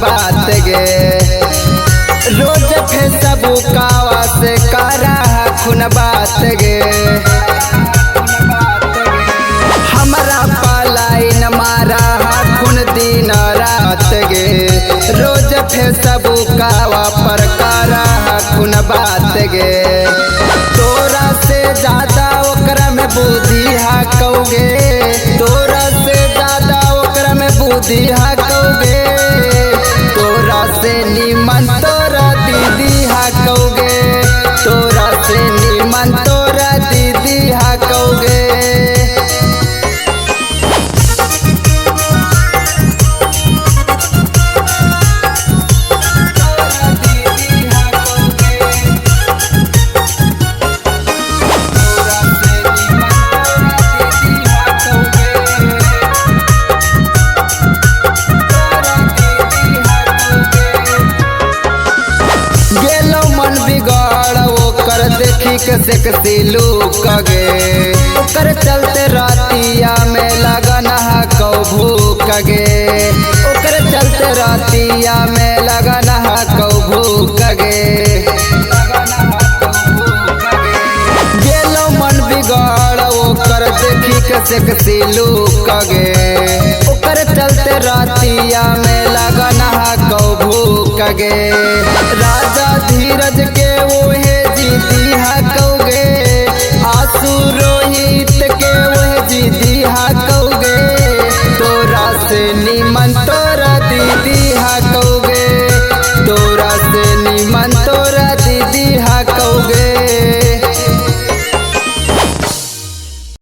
बात गे। रोज फेसबुकावा से करा खून बात गे। हमारा पालाइन मारा खून दिन रात गे। रोज फेसबुकावा पर करा खून बात गे। तोरा से ज्यादा ओकरा में बुद्धि हाकौगे। तोरा से ज्यादा ओकरा में बुद्धि हाकौगे। तोरा से निमन तोरा दीदी हाकौगे। तोरा से निमन तोरा दीदी हाकौगे। देखी के सेक्सी लुक गे। ओकर चलते रातिया में लगन कौ भूख गे। ओकर चलते रातिया में लगन कौ भूख गे। गेलो मन बिगड़ ओकर देखी के सेक्सी लुक गे। ओकर चलते रातिया में लगन कौ भूख गे। राजा धीरज